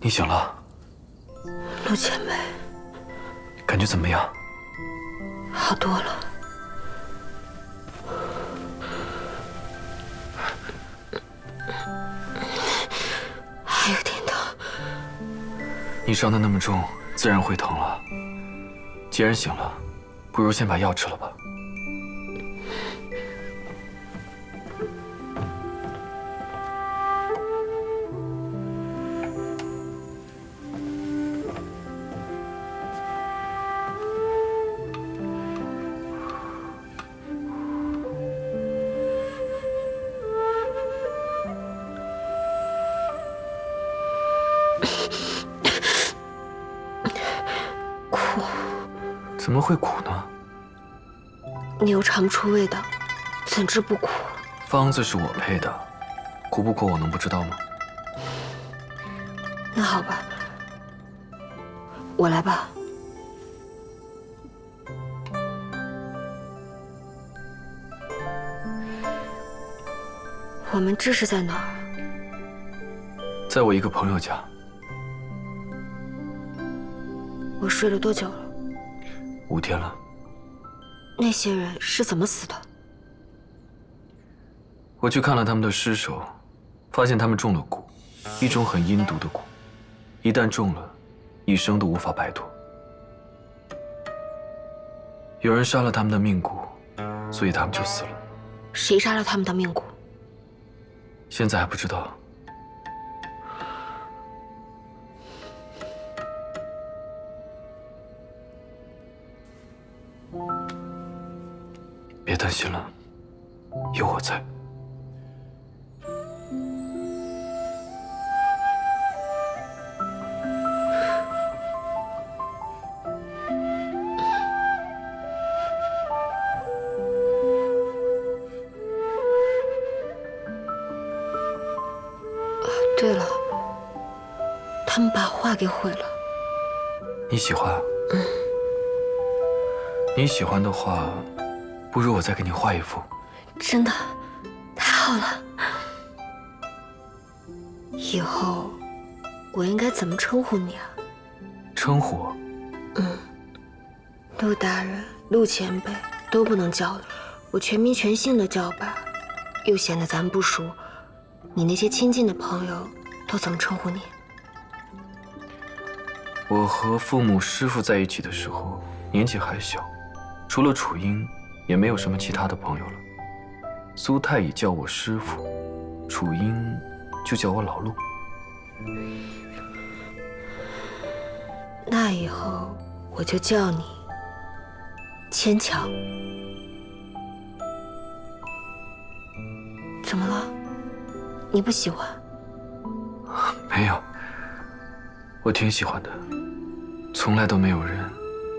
你醒了？陆前辈，感觉怎么样？好多了。还有点疼。你伤得那么重，自然会疼了。既然醒了，不如先把药吃了吧。苦。怎么会苦呢？你又尝不出味道，怎知不苦？方子是我配的，苦不苦我能不知道吗？那好吧，我来吧。我们这是在哪儿？在我一个朋友家。我睡了多久了5天了。那些人是怎么死的？我去看了他们的尸首，发现他们中了蛊，一种很阴毒的蛊，一旦中了，一生都无法摆脱。有人杀了他们的命蛊，所以他们就死了。谁杀了他们的命蛊？现在还不知道。别担心了，有我在。对了，他们把画给毁了。你喜欢？你喜欢的话，不如我再给你画一幅。真的，太好了。以后我应该怎么称呼你啊？称呼我？陆大人、陆前辈都不能叫了，我全名全姓的叫吧，又显得咱不熟。你那些亲近的朋友都怎么称呼你？我和父母、师父在一起的时候，年纪还小，除了楚英，也没有什么其他的朋友了。苏太乙叫我师父，楚英就叫我老陆。那以后我就叫你千强。怎么了？你不喜欢？没有，我挺喜欢的，从来都没有人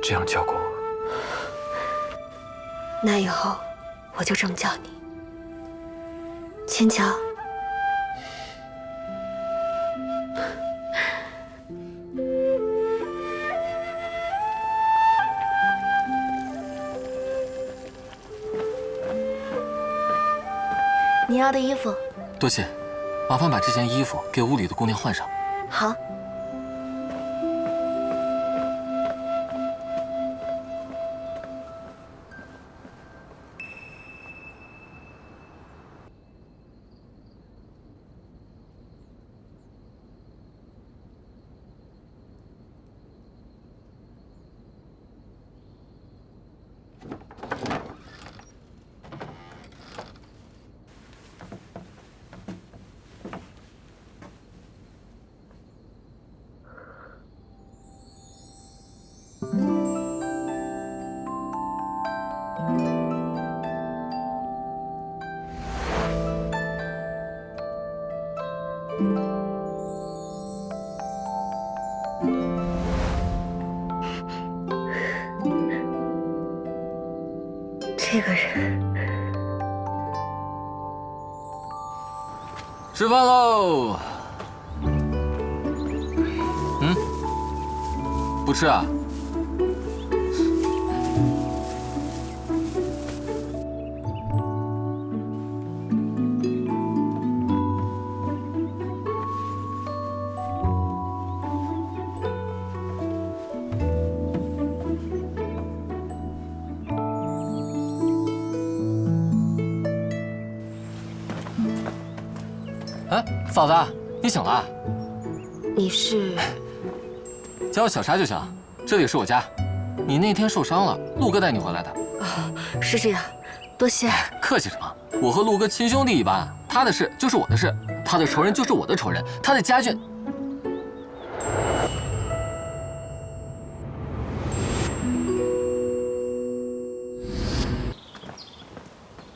这样叫过我。那以后我就这么叫你，千强。你要的衣服。多谢，麻烦把这件衣服给屋里的姑娘换上。好。这个人。吃饭喽！不吃啊？哎，嫂子，你醒了？你是？叫我小沙就行，这里是我家。你那天受伤了，陆哥带你回来的。啊，是这样，多谢。客气什么？我和陆哥亲兄弟一般，他的事就是我的事，他的仇人就是我的仇人，他的家眷。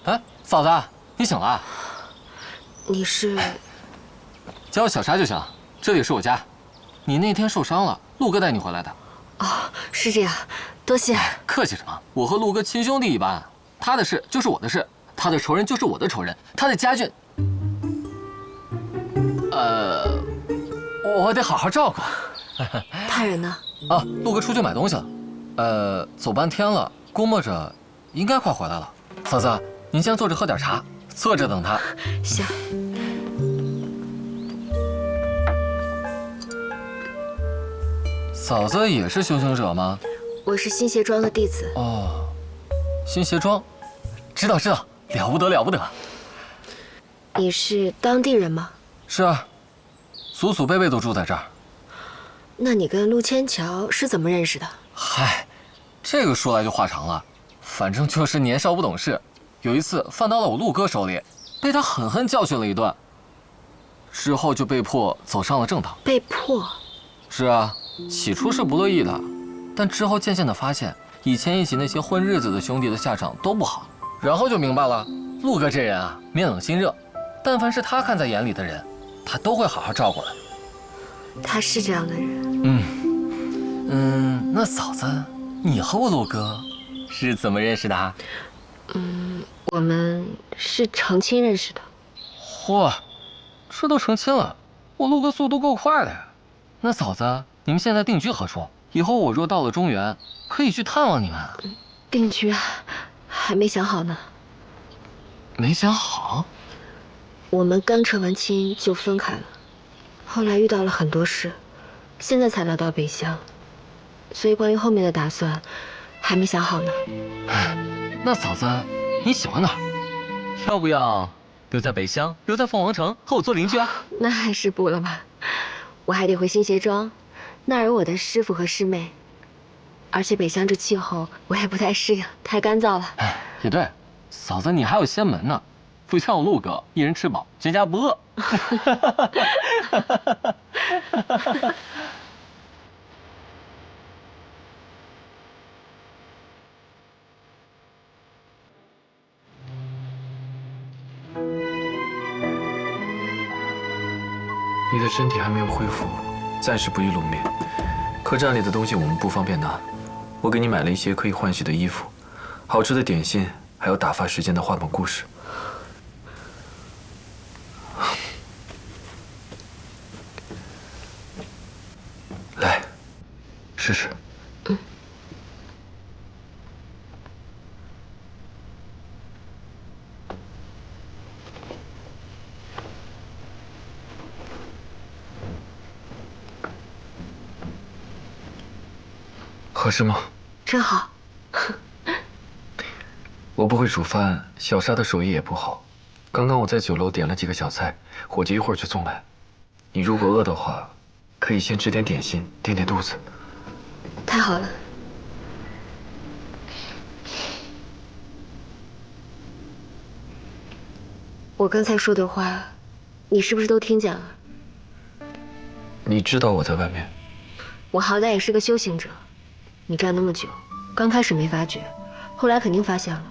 哎，嫂子，你醒了？你是？叫我小沙就行，这里是我家。你那天受伤了，陆哥带你回来的。哦，是这样，多谢。客气什么？我和陆哥亲兄弟一般，他的事就是我的事，他的仇人就是我的仇人，他的家眷。我得好好照顾。他人呢？啊，陆哥出去买东西了。走半天了，估摸着应该快回来了。嫂子，您先坐着喝点茶，坐着等他。行。嫂子也是修行者吗？我是新鞋庄的弟子。哦，新鞋庄，知道，了不得了不得。你是当地人吗？是啊，祖祖辈辈都住在这儿。那你跟陆千桥是怎么认识的？嗨，这个说来就话长了，反正就是年少不懂事，有一次犯到了我陆哥手里，被他狠狠教训了一顿，之后就被迫走上了正道。被迫？是啊，起初是不乐意的，但之后渐渐地发现，以前一起那些混日子的兄弟的下场都不好，然后就明白了，陆哥这人啊，面冷心热，但凡是他看在眼里的人，他都会好好照顾的。他是这样的人。那嫂子，你和我陆哥是怎么认识的啊？我们是成亲认识的。嚯，这都成亲了，我陆哥速度够快的呀。那嫂子，你们现在定居何处？以后我若到了中原，可以去探望你们。定居啊，还没想好呢。没想好？我们刚成完亲就分开了，后来遇到了很多事，现在才来到北乡，所以关于后面的打算还没想好呢。那嫂子，你喜欢哪儿？要不要留在北乡，留在凤凰城和我做邻居啊？那还是不了吧，我还得回新鞋庄，那儿有我的师傅和师妹，而且北乡这气候我也不太适应，太干燥了。也对，嫂子你还有仙门呢，不像我陆哥，一人吃饱全家不饿。你的身体还没有恢复，暂时不宜露面。客栈里的东西我们不方便拿，我给你买了一些可以换洗的衣服，好吃的点心，还有打发时间的画本故事。来，试试。合适吗？真好。我不会煮饭，小沙的手艺也不好。刚刚我在酒楼点了几个小菜，伙计一会儿就送来。你如果饿的话，可以先吃点点心，垫垫肚子。太好了。我刚才说的话，你是不是都听见了？你知道我在外面？我好歹也是个修行者，你站那么久，刚开始没发觉，后来肯定发现了。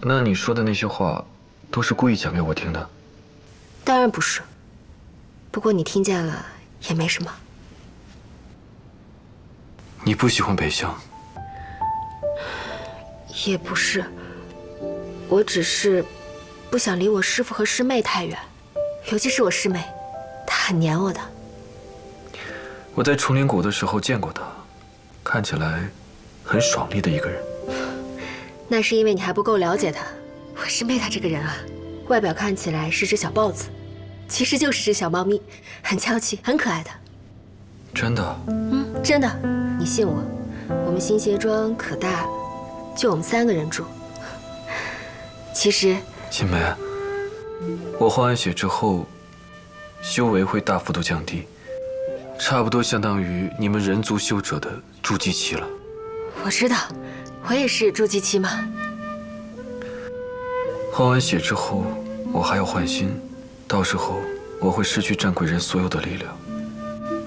那你说的那些话，都是故意讲给我听的？当然不是，不过你听见了也没什么。你不喜欢北乡？也不是，我只是不想离我师父和师妹太远，尤其是我师妹，她很黏我的。我在崇灵谷的时候见过她，看起来很爽利的一个人。那是因为你还不够了解她。我师妹她这个人啊，外表看起来是只小豹子，其实就是只小猫咪，很娇气，很可爱的。真的？真的，你信我。我们新鞋庄可大了，就我们3个人住。其实，新梅，我换完血之后，修为会大幅度降低，差不多相当于你们人族修者的筑基期了。我知道，我也是筑基期嘛。换完血之后，我还要换心，到时候我会失去战鬼人所有的力量，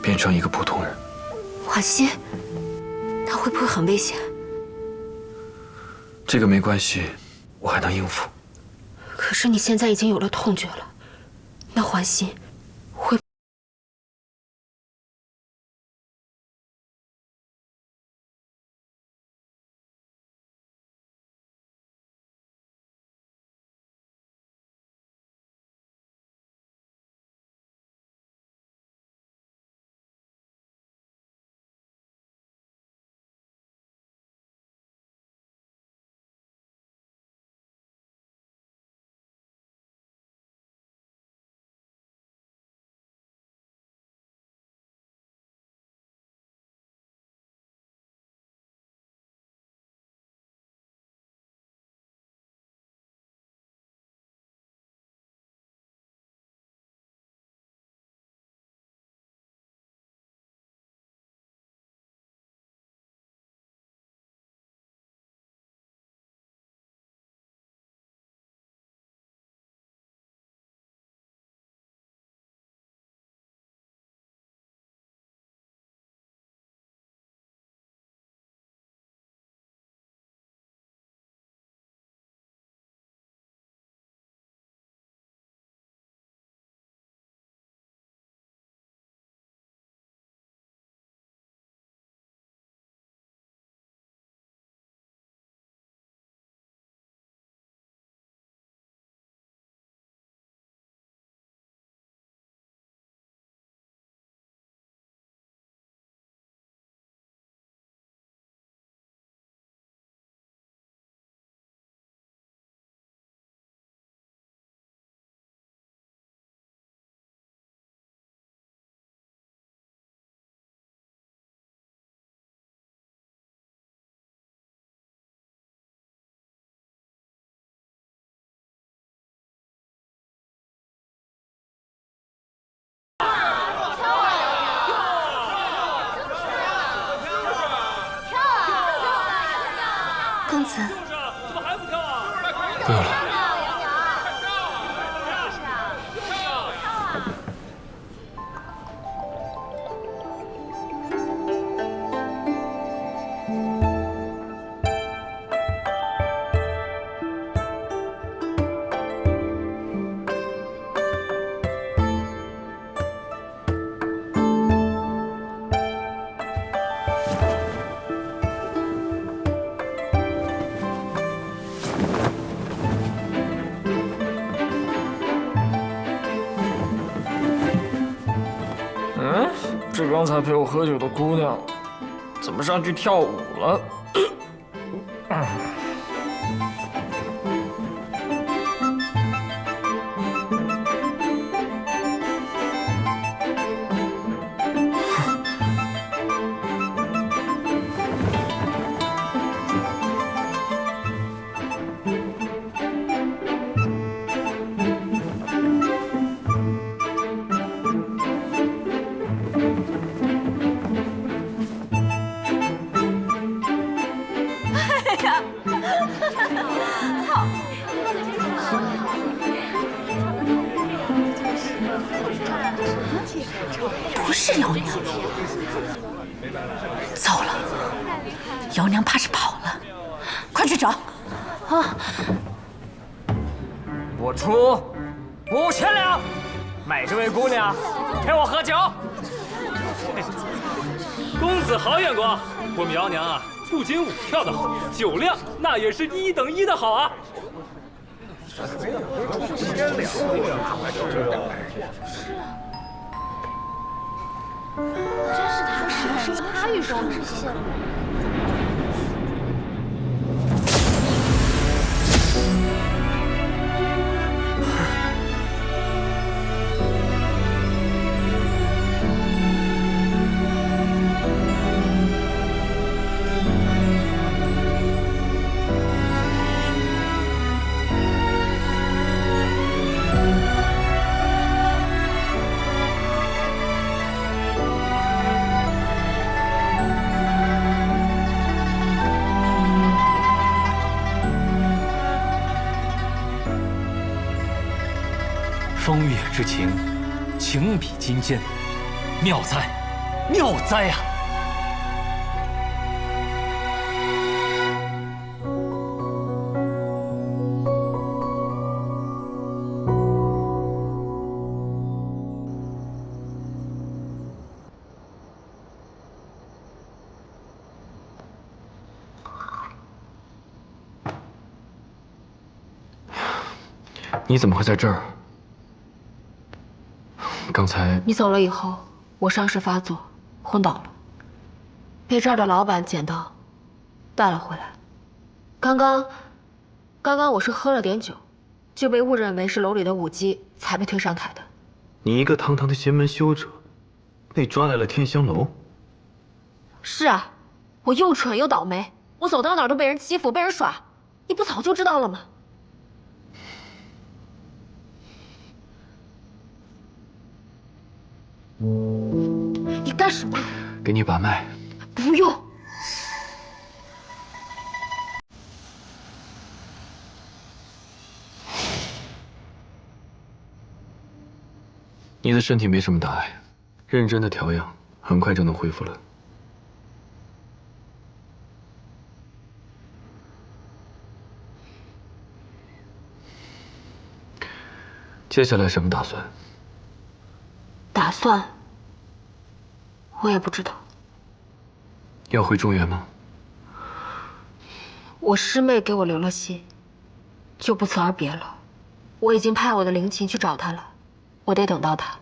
变成一个普通人。换心，那会不会很危险？这个没关系，我还能应付。可是你现在已经有了痛觉了，那换心会……公子，不用了。这刚才陪我喝酒的姑娘，怎么上去跳舞了？不是姚娘，糟了，姚娘怕是跑了，快去找！啊！我出5000两，买这位姑娘陪我喝酒。公子好眼光，我们姚娘啊，不仅舞跳得好，酒量那也是1等1的好啊。真是他语中之信。风月之情，情比金坚，妙哉，妙哉呀！你怎么会在这儿？刚才你走了以后，我伤势发作，昏倒了，被这儿的老板捡到，带了回来。刚刚我是喝了点酒，就被误认为是楼里的舞姬，才被推上台的。你一个堂堂的邪门修者，被抓来了天香楼。是啊，我又蠢又倒霉，我走到哪儿都被人欺负，被人耍，你不早就知道了吗？你干什么？给你把脉。不用。你的身体没什么大碍，认真的调养，很快就能恢复了。接下来什么打算？打算？我也不知道。要回中原吗？我师妹给我留了信，就不辞而别了。我已经派我的灵琴去找她了，我得等到她。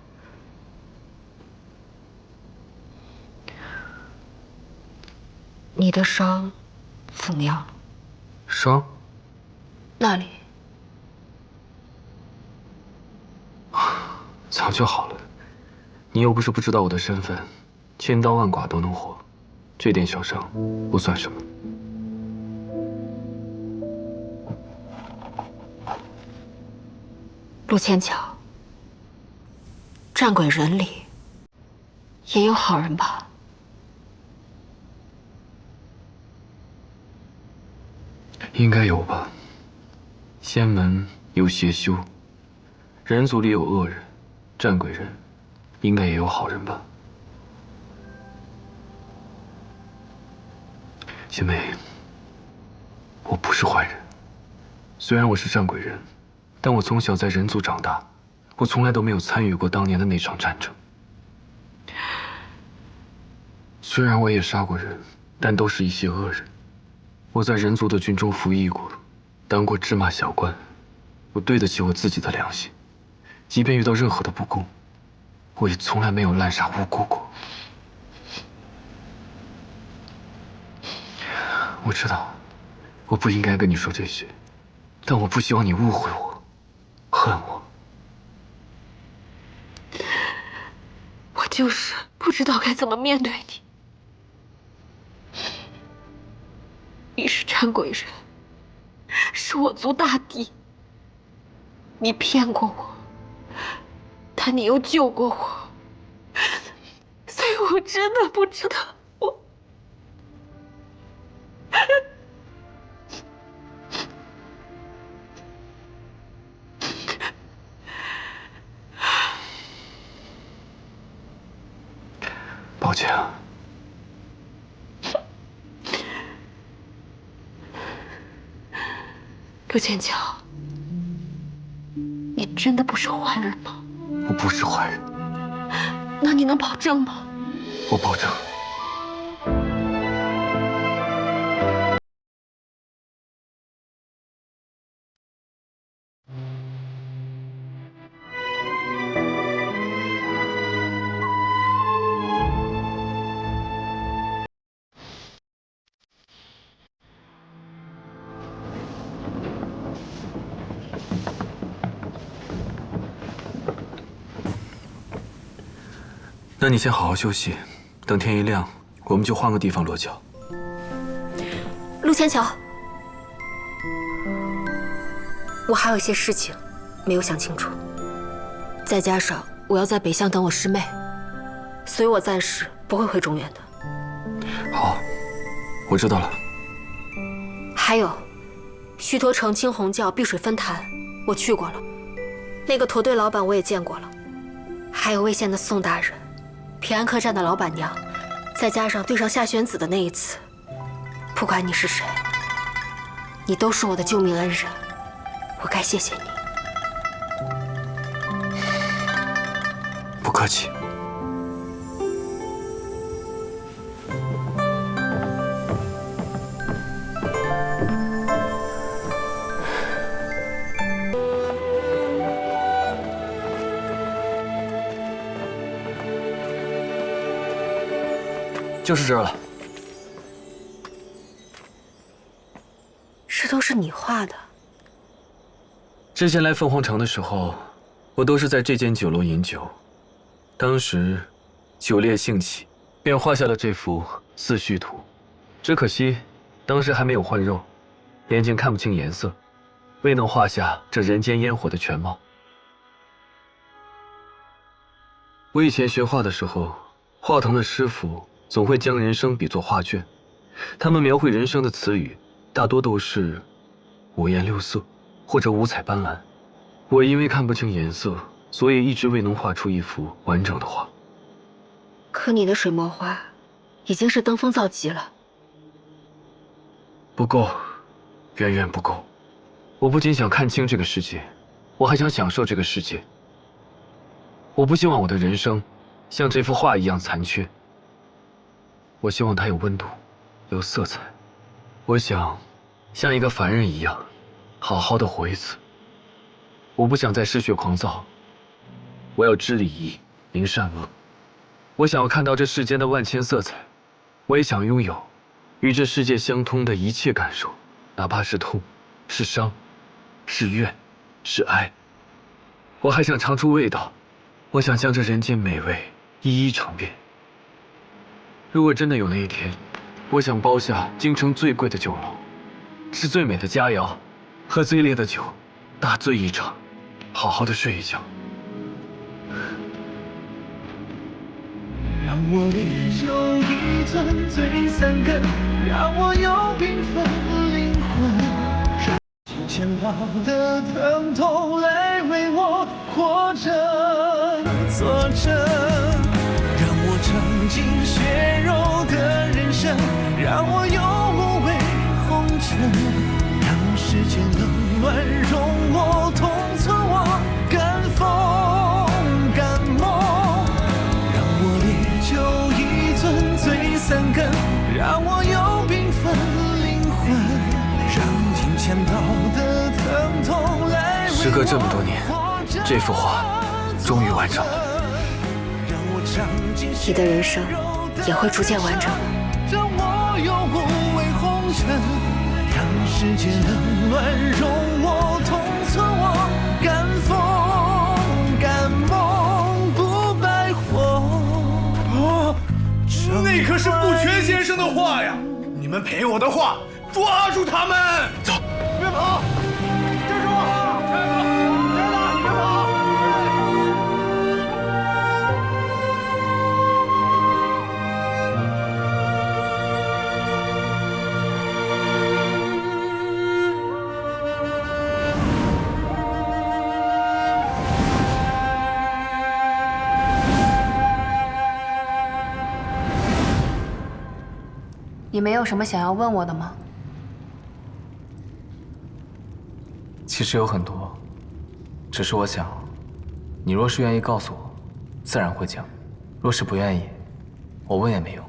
你的伤怎么样？伤？那里早就好了。你又不是不知道我的身份，千刀万剐都能活，这点小伤不算什么。陆千巧，战鬼人里也有好人吧？应该有吧。仙门有邪修，人族里有恶人，战鬼人应该也有好人吧。姐妹，我不是坏人。虽然我是战鬼人，但我从小在人族长大，我从来都没有参与过当年的那场战争。虽然我也杀过人，但都是一些恶人。我在人族的军中服役过，当过芝麻小官，我对得起我自己的良心。即便遇到任何的不公，我也从来没有滥杀无辜过。我知道，我不应该跟你说这些，但我不希望你误会我，恨我。我就是不知道该怎么面对你。你是战鬼人，是我族大敌。你骗过我，但你又救过我，所以我真的不知道我。抱歉啊。陆千巧，你真的不是坏人吗？我不是坏人。那你能保证吗？我保证。那你先好好休息，等天一亮，我们就换个地方落脚。陆千巧，我还有一些事情没有想清楚，再加上我要在北乡等我师妹，所以我暂时不会回中原的。好，我知道了。还有，须陀城青红教碧水分坛，我去过了，那个驼队老板我也见过了，还有魏县的宋大人，平安客栈的老板娘，再加上对上夏玄子的那一次，不管你是谁，你都是我的救命恩人，我该谢谢你。不客气。就是这儿了。这都是你画的？之前来凤凰城的时候，我都是在这间酒楼饮酒。当时酒烈兴起，便画下了这幅四虚图。只可惜当时还没有换肉，眼睛看不清颜色，未能画下这人间烟火的全貌。我以前学画的时候，画堂的师傅总会将人生比作画卷，他们描绘人生的词语大多都是五颜六色或者五彩斑斓。我因为看不清颜色，所以一直未能画出一幅完整的画。可你的水墨画已经是登峰造极了。不够，远远不够。我不仅想看清这个世界，我还想享受这个世界。我不希望我的人生像这幅画一样残缺。我希望它有温度，有色彩。我想像一个凡人一样，好好的活一次。我不想再嗜血狂躁，我要知礼仪，明善恶。我想要看到这世间的万千色彩，我也想拥有与这世界相通的一切感受，哪怕是痛，是伤，是怨，是爱。我还想尝出味道，我想将这人间美味一一尝遍。如果真的有那一天，我想包下京城最贵的酒楼，吃最美的佳肴，喝最烈的酒，大醉一场，好好的睡一觉。让我烈酒一樽醉三更，让我有缤纷灵魂，让千刀的疼痛来为我活着作证，让我尝尽血肉的人生，让我有无畏红尘，让世间冷暖容我同存，我敢风敢梦，让我烈酒一樽醉三更，让我有缤纷灵魂，让金钱刀的疼痛来为我时隔这么多年，这幅画终于完成了。你的人生也会逐渐完整的。让我有无畏红尘，让世间冷暖容我同存，我敢风敢梦不败火。那可是不全先生的画呀！你们陪我的话，抓住他们！走，别跑！站住！站住！站住！别跑！你没有什么想要问我的吗？其实有很多，只是我想，你若是愿意告诉我，自然会讲；若是不愿意，我问也没用。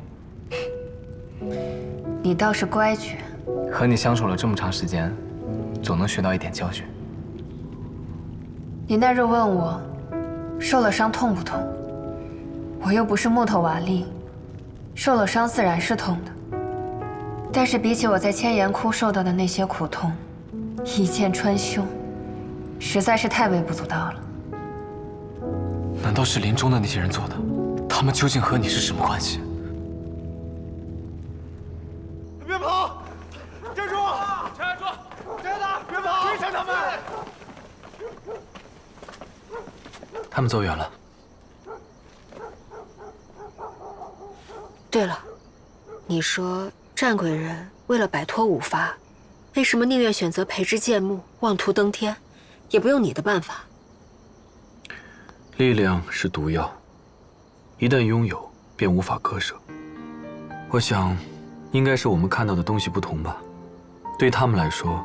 你倒是乖曲。和你相处了这么长时间，总能学到一点教训。你那日问我，受了伤痛不痛？我又不是木头瓦砾，受了伤自然是痛的。但是比起我在千岩窟受到的那些苦痛，一剑穿胸，实在是太微不足道了。难道是林中的那些人做的？他们究竟和你是什么关系？别跑！站住！站住！站住！别跑！追上他们！他们走远了。对了，你说战鬼人为了摆脱五罚，为什么宁愿选择培植剑木，妄图登天，也不用你的办法？力量是毒药，一旦拥有，便无法割舍。我想，应该是我们看到的东西不同吧。对他们来说，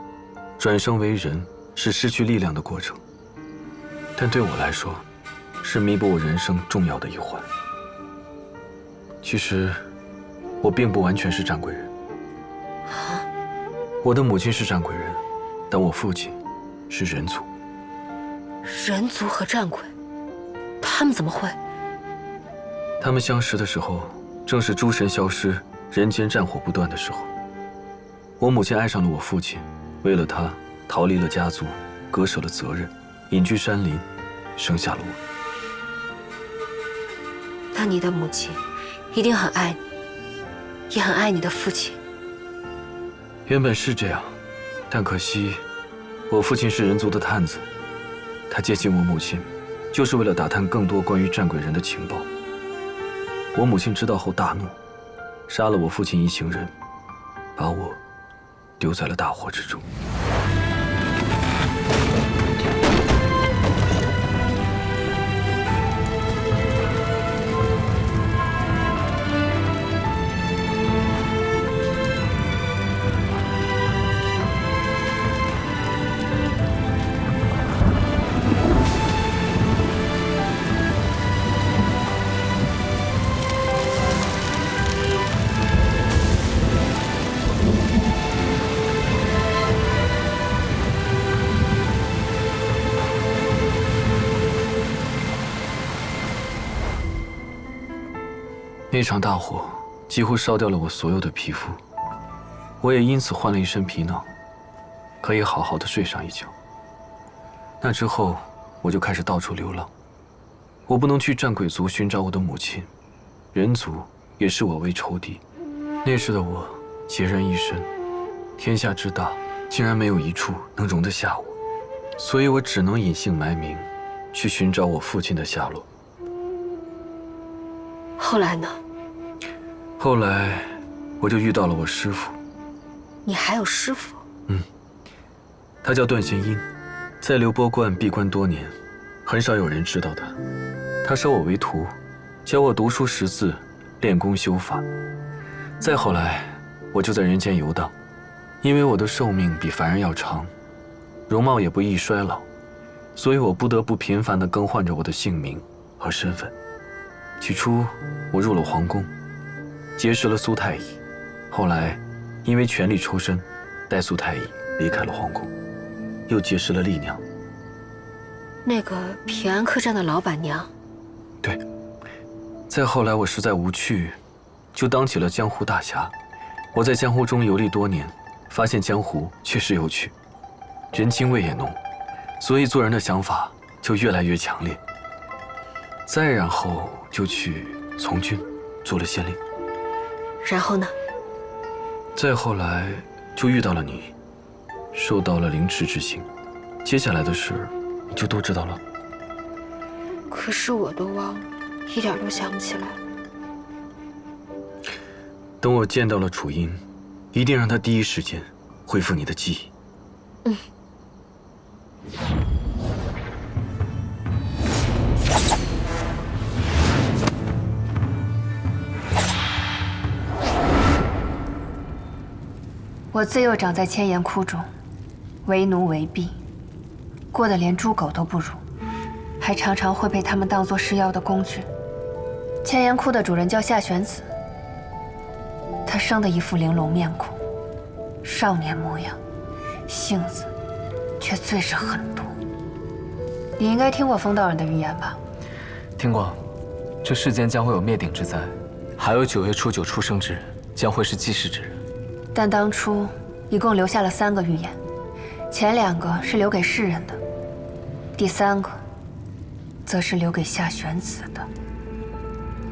转生为人是失去力量的过程，但对我来说，是弥补我人生重要的一环。其实，我并不完全是战鬼人。我的母亲是战鬼人，但我父亲是人族。人族和战鬼，他们怎么会？他们相识的时候，正是诸神消失、人间战火不断的时候。我母亲爱上了我父亲，为了他逃离了家族，割舍了责任，隐居山林，生下了我。那你的母亲一定很爱你，也很爱你的父亲。原本是这样，但可惜，我父亲是人族的探子，他接近我母亲，就是为了打探更多关于战鬼人的情报。我母亲知道后大怒，杀了我父亲一行人，把我丢在了大火之中。那场大火几乎烧掉了我所有的皮肤，我也因此换了一身皮囊，可以好好的睡上一觉。那之后，我就开始到处流浪。我不能去战鬼族寻找我的母亲，人族也视我为仇敌。那时的我孑然一身，天下之大，竟然没有一处能容得下我，所以我只能隐姓埋名，去寻找我父亲的下落。后来呢？后来，我就遇到了我师父。你还有师父？他叫段仙音，在流波观闭关多年，很少有人知道他。他收我为徒，教我读书识字，练功修法。再后来，我就在人间游荡，因为我的寿命比凡人要长，容貌也不易衰老，所以我不得不频繁地更换着我的姓名和身份。起初，我入了皇宫，结识了苏太乙，后来因为权力抽身，带苏太乙离开了皇宫，又结识了丽娘。那个平安客栈的老板娘。对。再后来，我实在无趣，就当起了江湖大侠。我在江湖中游历多年，发现江湖确实有趣，人情味也浓，所以做人的想法就越来越强烈。再然后就去从军，做了县令。然后呢？再后来就遇到了你，受到了凌迟之刑。接下来的事你就都知道了。可是我都忘了，一点都想不起来。等我见到了楚音，一定让他第一时间恢复你的记忆。我自幼长在千岩窟中，为奴为婢，过得连猪狗都不如，还常常会被他们当作施药的工具。千岩窟的主人叫夏玄子，他生的一副玲珑面孔，少年模样，性子却最是狠毒。你应该听过风道人的预言吧？听过，这世间将会有灭顶之灾，还有9月初9出生之人将会是济世之人。但当初一共留下了3个预言，前2个是留给世人的，第3个则是留给夏玄子的。